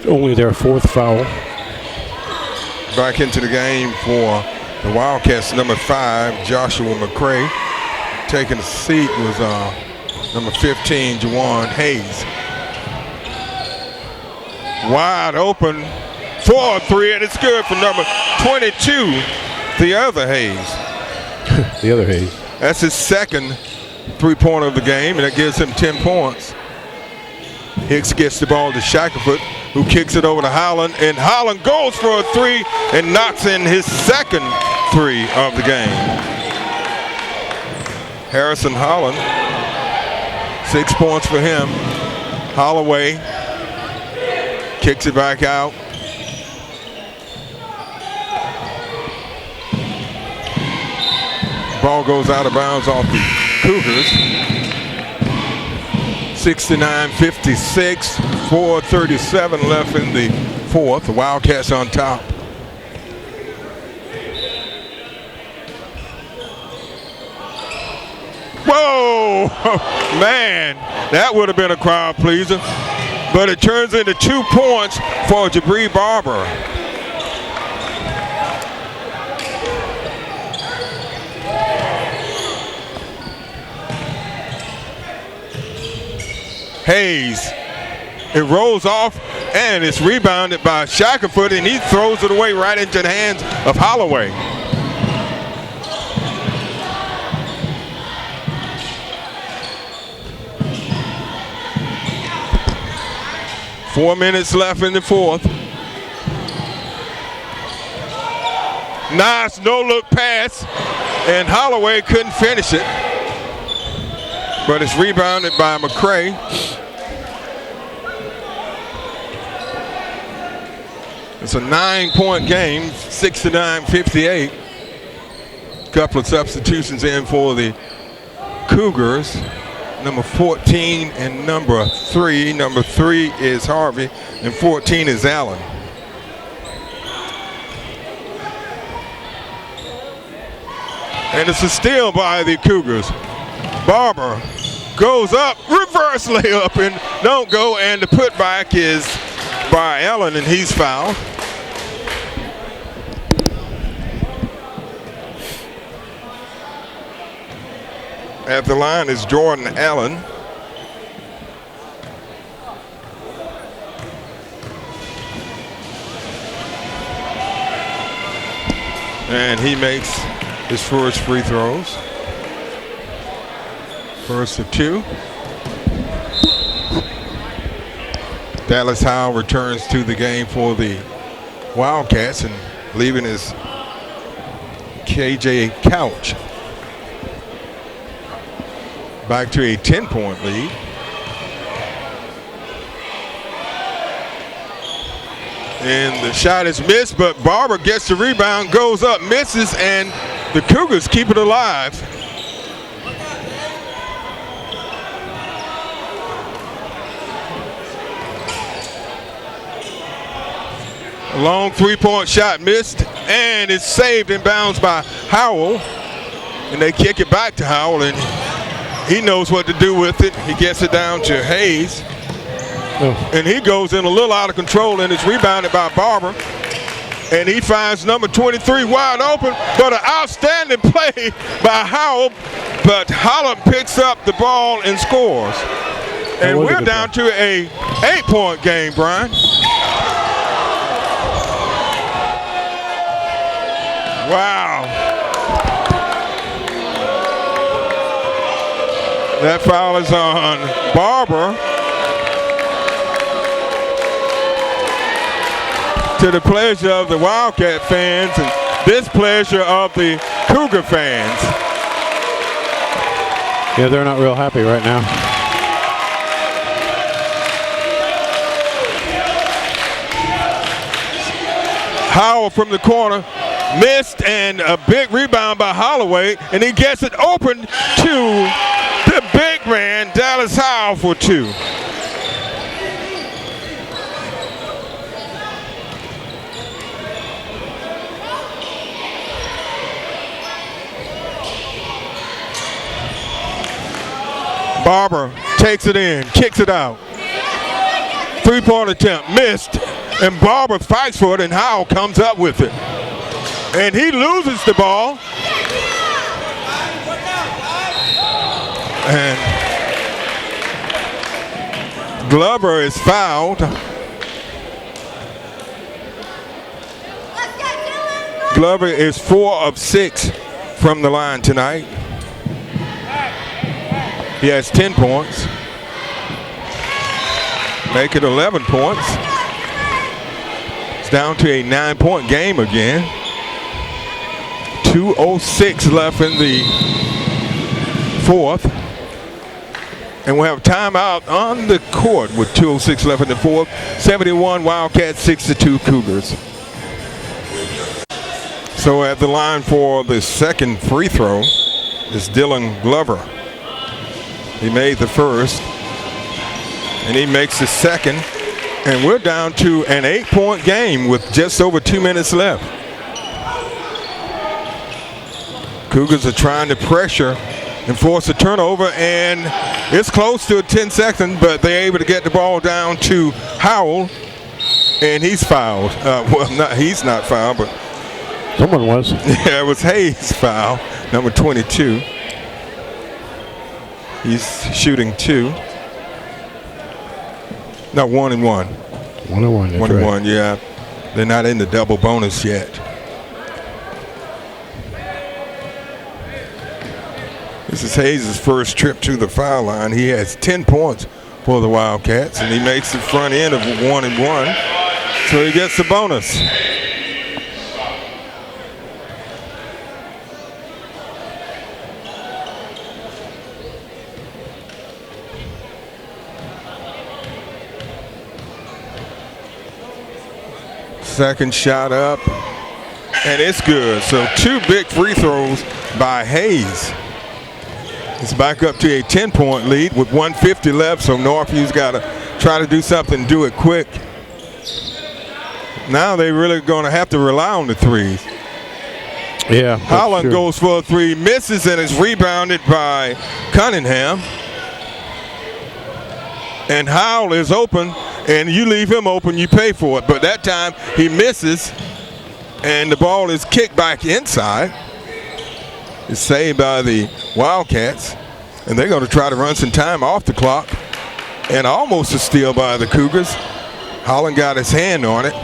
Speaker 3: Only their 4th foul.
Speaker 2: Back into the game for the Wildcats, number 5, Joshua McCray. Taking a seat was number 15, Juwan Hayes. Wide open for a 3, and it's good for number 22, the other Hayes.
Speaker 3: The other Hayes.
Speaker 2: That's his second three-pointer of the game, and that gives him 10 points. Hicks gets the ball to Shackelford, who kicks it over to Holland, and Holland goes for a 3 and knocks in his second 3 of the game. Harrison Holland, 6 points for him. Holloway kicks it back out. Ball goes out of bounds off the Cougars. 69-56, 4:37 left in the fourth. The Wildcats on top. Whoa, man, that would have been a crowd pleaser. But it turns into 2 points for Jabri Barber. Hayes, it rolls off and it's rebounded by Shackelford, and he throws it away right into the hands of Holloway. Four minutes left in the fourth. Nice no-look pass, and Holloway couldn't finish it. But it's rebounded by McCray. It's a 9-point game, 69-58. Couple of substitutions in for the Cougars. Number 14 and number 3. Number 3 is Harvey, and 14 is Allen. And it's a steal by the Cougars. Barber goes up, reverse layup, and don't go, and the putback is by Allen, and he's fouled. At the line is Jordan Allen. And he makes his first free throws. First of 2. Dallas Howell returns to the game for the Wildcats, and leaving is KJ Couch. Back to a 10-point lead. And the shot is missed, but Barber gets the rebound, goes up, misses, and the Cougars keep it alive. A long three-point shot missed, and it's saved and bounds by Howell. And they kick it back to Howell, and he knows what to do with it. He gets it down to Hayes. And he goes in a little out of control, and it's rebounded by Barber. And he finds number 23 wide open, but an outstanding play by Howell. But Holland picks up the ball and scores. And we're down to a 8-point game, Brian. Wow. That foul is on Barber. To the pleasure of the Wildcat fans and displeasure of the Cougar fans.
Speaker 3: Yeah, they're not real happy right now.
Speaker 2: Howell from the corner missed, and a big rebound by Holloway, and he gets it open to the big man, Dallas Howell, for two. Barber takes it in, kicks it out. Three-point attempt, missed, and Barber fights for it, and Howell comes up with it. And he loses the ball. And Glover is fouled. Glover is 4 of 6 from the line tonight. He has 10 points. Make it 11 points. It's down to a 9-point game again. 2:06 left in the fourth. And we'll have timeout on the court with 2:06 left in the fourth. 71 Wildcats, 62 Cougars. So at the line for the second free throw is Dylan Glover. He made the first, and he makes the second, and we're down to an 8-point game with just over 2 minutes left. Cougars are trying to pressure and force a turnover, and it's close to a 10-second, but they're able to get the ball down to Howell, and he's fouled. He's not fouled, but
Speaker 3: someone was.
Speaker 2: Yeah, it was Hayes' foul, number 22. He's shooting 2. No, 1 and 1.
Speaker 3: 1 and 1.
Speaker 2: 1 and 1, yeah. They're not in the double bonus yet. This is Hayes' first trip to the foul line. He has 10 points for the Wildcats, and he makes the front end of 1 and 1. So he gets the bonus. Second shot up, and it's good. So 2 big free throws by Hayes. It's back up to a 10-point lead with 1:50 left, so Northview's got to try to do something, do it quick. Now they're really going to have to rely on the threes.
Speaker 3: Yeah.
Speaker 2: Holland goes for a 3, misses, and is rebounded by Cunningham. And Howell is open, and you leave him open, you pay for it. But that time he misses, and the ball is kicked back inside. It's saved by the Wildcats, and they're going to try to run some time off the clock. And almost a steal by the Cougars. Holland got his hand on it.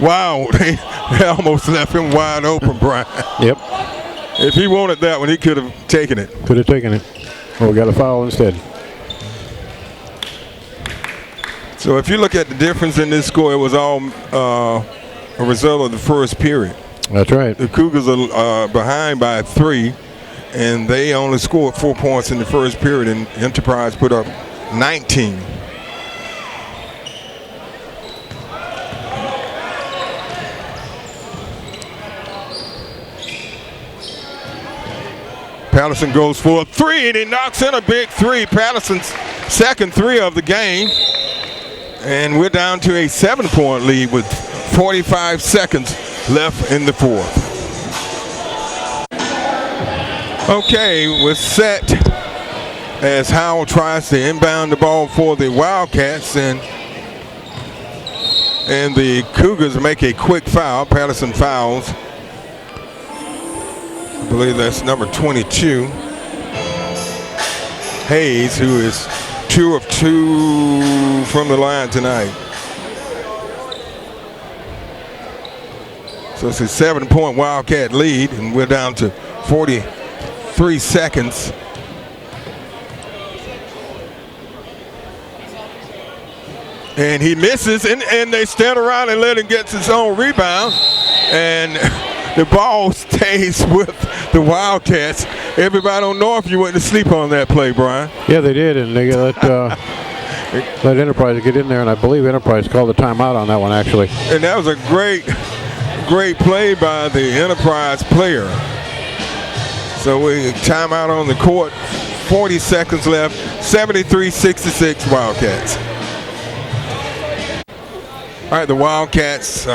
Speaker 2: Wow, they almost left him wide open, Brian.
Speaker 3: Yep.
Speaker 2: If he wanted that one, he could have taken it.
Speaker 3: Could have taken it. Well, we got a foul instead.
Speaker 2: So if you look at the difference in this score, it was all a result of the first period.
Speaker 3: That's right.
Speaker 2: The Cougars are behind by 3, and they only scored 4 points in the first period, and Enterprise put up 19. Patterson goes for a three, and he knocks in a big three. Patterson's second three of the game. And we're down to a 7-point lead with 45 seconds left in the fourth. Okay, we're set as Howell tries to inbound the ball for the Wildcats, and the Cougars make a quick foul. Patterson fouls. I believe that's number 22. Hayes, who is 2 of 2 from the line tonight. So it's a 7-point Wildcat lead, and we're down to 43 seconds. And he misses, and they stand around and let him get his own rebound. And the ball stays with the Wildcats. Everybody on Northview went to sleep on that play, Brian.
Speaker 3: Yeah, they did, and they let Enterprise get in there, and I believe Enterprise called a timeout on that one, actually.
Speaker 2: And that was a great play by the Enterprise player. So we timeout on the court. 40 seconds left. 73-66 Wildcats. All right, the Wildcats,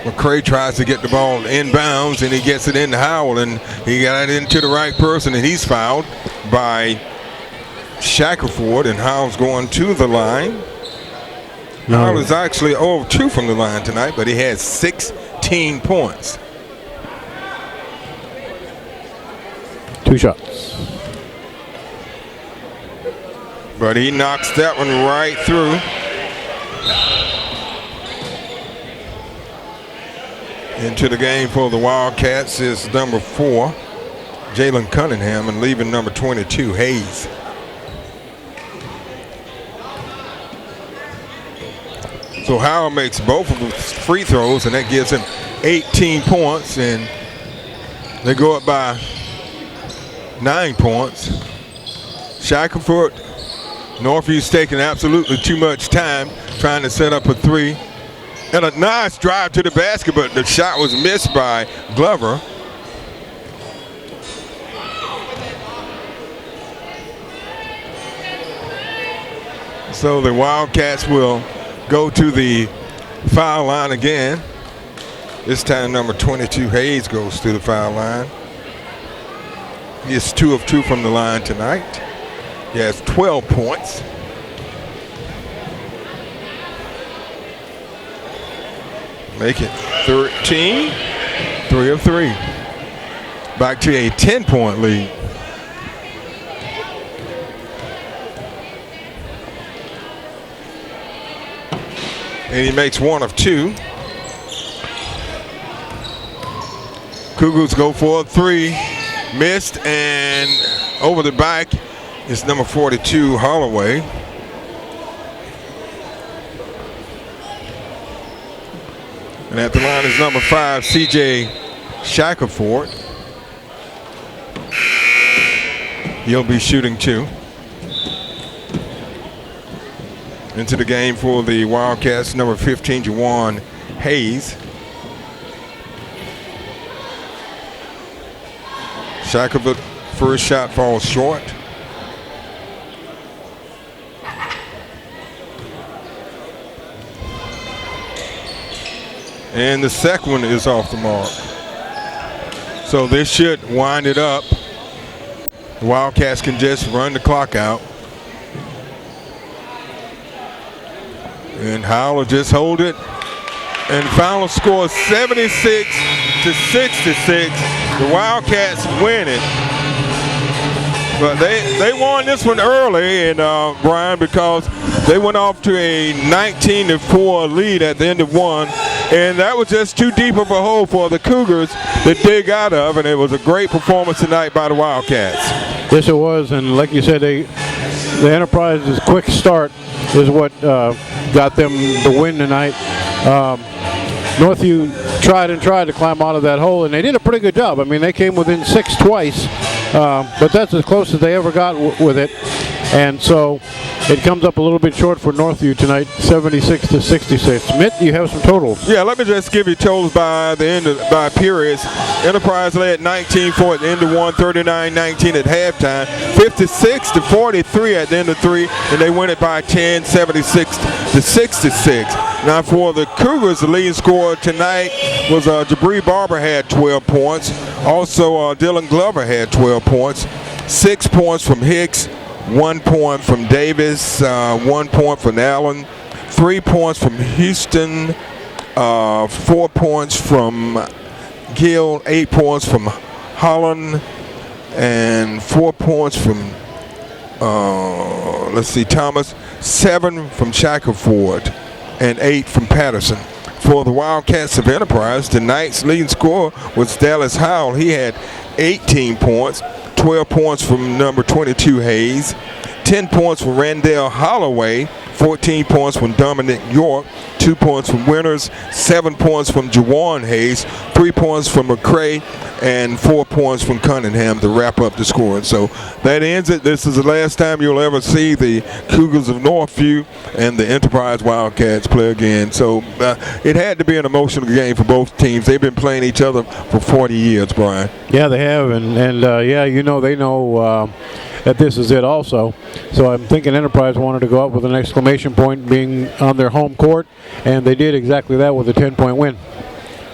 Speaker 2: McCray tries to get the ball inbounds, and he gets it into Howell, and he got it into the right person, and he's fouled by Shackelford, and Howell's going to the line.
Speaker 3: No.
Speaker 2: Howell is actually 0 of 2 from the line tonight, but he has 16 points.
Speaker 3: 2 shots.
Speaker 2: But he knocks that one right through. Into the game for the Wildcats is number 4, Jalen Cunningham, and leaving number 22, Hayes. So Howell makes both of the free throws, and that gives him 18 points, and they go up by 9 points. Shackelford, Northview's taking absolutely too much time trying to set up a three. And a nice drive to the basket, but the shot was missed by Glover. So the Wildcats will go to the foul line again. This time number 22, Hayes, goes to the foul line. He is 2 of 2 from the line tonight. He has 12 points. Make it 13, 3 of 3. Back to a 10-point lead. And he makes 1 of 2. Cougars go for a 3. Missed, and over the back is number 42, Holloway. And at the line is number 5, C.J. Shackelford. He'll be shooting 2. Into the game for the Wildcats, number 15, Juwan Hayes. Shackelford, first shot falls short. And the second one is off the mark. So this should wind it up. The Wildcats can just run the clock out. And Howell will just hold it. And final score 76-66. The Wildcats win it. But they won this one early, and Brian, because they went off to a 19-4 lead at the end of one. And that was just too deep of a hole for the Cougars to dig out of, and it was a great performance tonight by the Wildcats.
Speaker 3: Yes, it was, and like you said, the Enterprise's quick start is what got them the win tonight. Northview tried to climb out of that hole, and they did a pretty good job. I mean, they came within 6 twice, but that's as close as they ever got with it. And so it comes up a little bit short for Northview tonight, 76-66. Mitt, you have some totals.
Speaker 2: Yeah, let me just give you totals by the end of by periods. Enterprise led 19-4 at the end of 1, 39-19 at halftime, 56-43 at the end of 3, and they win it by 10, 76-66. Now for the Cougars, the leading scorer tonight was Jabri Barber had 12 points. Also Dylan Glover had 12 points. 6 points from Hicks, 1 point from Davis, 1 point from Allen, 3 points from Houston, 4 points from Gill, 8 points from Holland, and 4 points from Thomas, 7 from Shackelford, and 8 from Patterson. For the Wildcats of Enterprise, tonight's leading scorer was Dallas Howell. He had 18 points, 12 points from number 22 Hayes, 10 points from Randall Holloway, 14 points from Dominic York, 2 points from Winters, 7 points from Jawan Hayes, 3 points from McCray, and 4 points from Cunningham to wrap up the scoring. So that ends it. This is the last time you'll ever see the Cougars of Northview and the Enterprise Wildcats play again. So it had to be an emotional game for both teams. They've been playing each other for 40 years, Brian.
Speaker 3: Yeah, they have, and yeah, they know that this is it also. So I'm thinking Enterprise wanted to go up with an exclamation point being on their home court, and they did exactly that with a 10-point win.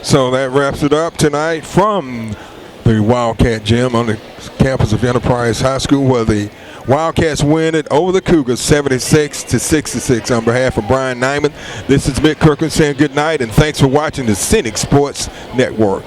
Speaker 2: So that wraps it up tonight from the Wildcat Gym on the campus of Enterprise High School, where the Wildcats win it over the Cougars 76-66. On behalf of Brian Nyman, this is Mick Kirkland saying good night, and thanks for watching the Scenic Sports Network.